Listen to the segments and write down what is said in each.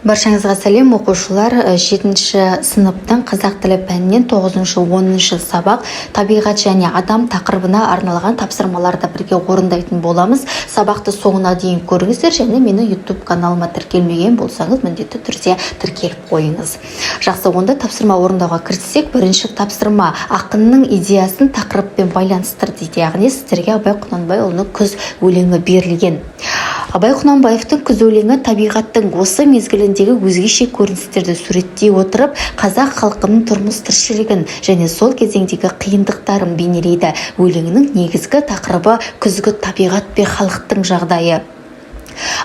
Баршаңызға сәлем оқушылар. 7-ші сыныптың қазақ тілі пәнінен 9-10 сабақ табиғат және адам тақырыбына арналған тапсырмаларды бірге орындайтын боламыз. Сабақты соңына дейін көріңіздер және менің YouTube каналыма тіркелмеген болсаңыз міндетті түрде тіркеліп қойыңыз. Жақсы, онда тапсырма орындауға кіріссек, бірінші тапсырма ақынның идеясын тақырыппен байланыстыр дейді. Яғни сіздерге Абай Құнанбайұлының күз өлеңі берілген. Абай Құнанбаевтың күз өлеңі табиғаттың осы мезгіліндегі өзгеше көріністерді суреттей отырып, қазақ халқының тұрмыс тіршілігін және сол кезеңдегі қиындықтарын бейнелейді. Өлеңнің негізгі тақырыбы күзгі табиғат пен халықтың жағдайы.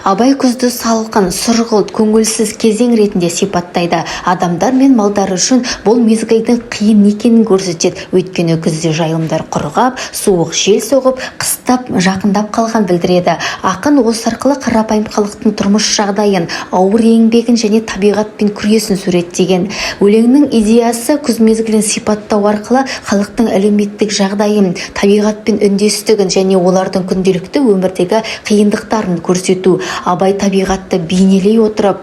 Абай күзді салқын, сұрғылт, көңілсіз кезең ретінде сипаттайды. Адамдар мен малдар үшін бұл мезгілдің қиын екенін көрсетеді. Өйткені күзде жайылымдар құрғап, суық жел соғып, қыстап жақындап қалған білдіреді. Ақын осы арқылы қарапайым халықтың тұрмыс жағдайын, ауыр еңбегін және табиғатпен күресін суреттеген. Өлеңнің идеясы күз мезгілін сипаттау арқылы халықтың әлеуметтік жағдайын, табиғатпен үндестігін және олардың күнделікті өмірдегі қиындықтарын көрсетеді. Абай табиғатты бейнелей отырып,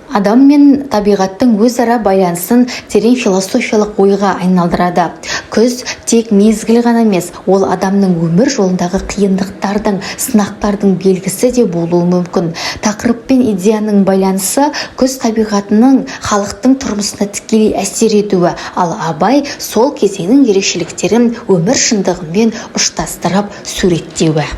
адам мен табиғаттың өзара байланысын терең философиялық ойға айналдырады. Күз тек мезгіл ғана емес, ол адамның өмір жолындағы қиындықтардың, сынақтардың белгісі де болуы мүмкін. Тақырып пен идеяның байланысы күз табиғатының халықтың тұрмысына тікелей әсер етуі, ал Абай сол кезеңнің ерекшеліктерін өмір шындығымен ұштастырып суреттеуі.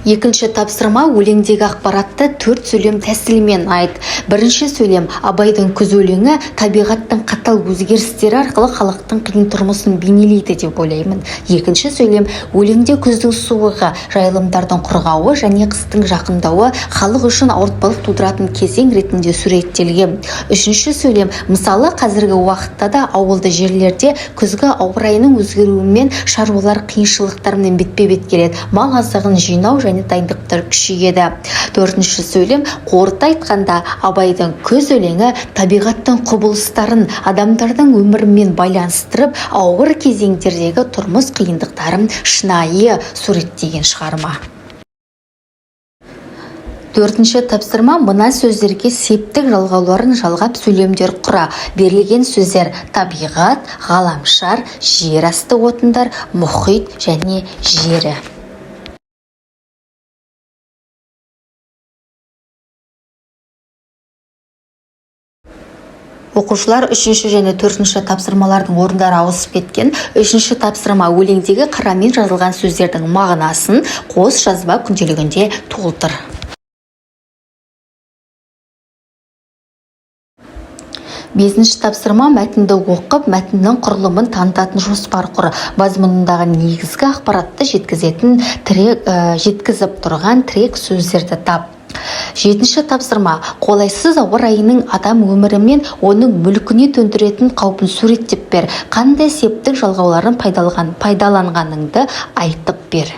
Екінші тапсырма өлеңдегі ақпаратты 4 сөйлем тәсілімен айт. Бірінші сөйлем Абайдың күз өлеңі табиғаттың қатал өзгерістері арқылы халықтың қиын тұрмысын бейнелейді деп ойлаймын. Екінші сөйлем өлеңде күздің суығы, жайылымдардың құрғауы және қыстың жақындауы халық үшін ауыртпалық тудыратын кезең ретінде суреттелген. Үшінші сөйлем мысалы қазіргі уақытта да ауылды жерлерде күзгі ауа райының өзгеруімен шаруалар қиыншылықтармен бетпе-бет келеді. Мал азығын жинау және дайындықтар күшейеді. Төртінші сөйлем қорыта айтқанда Абайдың күз өлеңі табиғаттың құбылыстарын адамдардың өмірімен байланыстырып, ауыр кезеңдердегі тұрмыс қиындықтарын шынайы суреттеген шығарма. Төртінші тапсырма мына сөздерге септік жалғауларын жалғап сөйлемдер құра. Берілген сөздер табиғат, ғаламшар, жер асты отындар, мұхит және жері. Оқушылар 3-ші және 4-ші тапсырмалардың орындары ауысып кеткен. 3-ші тапсырма өлеңдегі қарамен жазылған сөздердің мағынасын қос жазба күнделігінде толтыр. 5-ші тапсырма мәтінді оқып, мәтіннің құрылымын танытатын жоспар құр. Мазмұнындағы негізгі ақпаратты жеткізіп тұрған тірек сөздерді тап. 7-ші тапсырма қолайсыз ауа райының адам өмірі мен оның мүлкіне төндіретін қаупін суреттеп бер. Қандай септік жалғауларын пайдаланғаныңды айтып бер.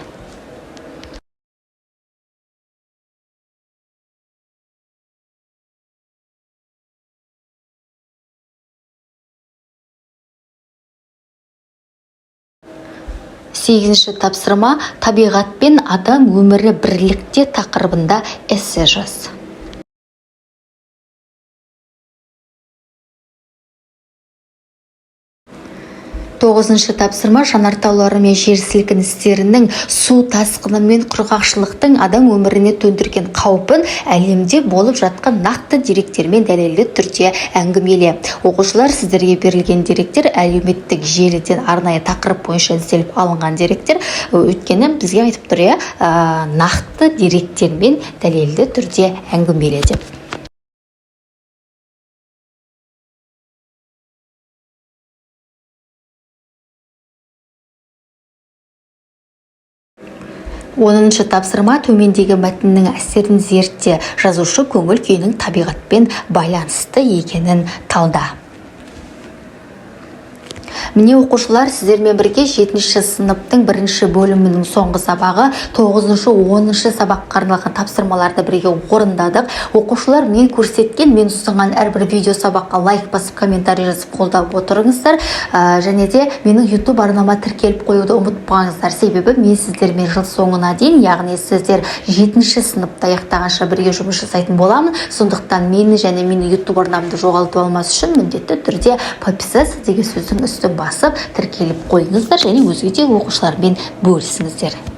Сегізінші тапсырма табиғат пен адам өмірі бірлікте тақырыбында эссе жаз. 9-ші тапсырма жанартаулары мен жер сілкіністерінің, су тасқыны мен құрғақшылықтың адам өміріне төндірген қаупін әлемде болып жатқан нақты деректермен дәлелді түрде әңгімеле. Оқушылар, сіздерге берілген деректер әлеуметтік желіден арнайы тақырып бойынша ізделіп алынған деректер. Өйткені бізге айтып тұр, нақты деректермен дәлелді түрде әңгімеле деп. Оныншы тапсырма төмендегі мәтіннің әсерін зертте, жазушы көңіл күйінің табиғатпен байланысты екенін талда. Міне оқушылар, сіздермен бірге 7-ші сыныптың 1-ші бөлімінің соңғы сабағы 9-шы 10-шы сабаққа арналған тапсырмаларды бірге орындадық. Оқушылар, мен көрсеткен, мен ұсынған әрбір видео сабаққа лайк басып, комментарий жазып қолдап отырыңыздар. Және де менің YouTube арнама тіркеліп қоюды ұмытпаңыздар. Себебі мен сіздермен жыл соңына дейін, яғни сіздер 7-ші сыныпты аяқтағанша бірге жұмыс жасайтын боламын. Сондықтан мені және менің YouTube арнамды жоғалтып алмас үшін міндетті түрде подписаться деген сөздің үстін басып тіркеліп қойыңыздар және өзге де оқушылармен бөлісіңіздер.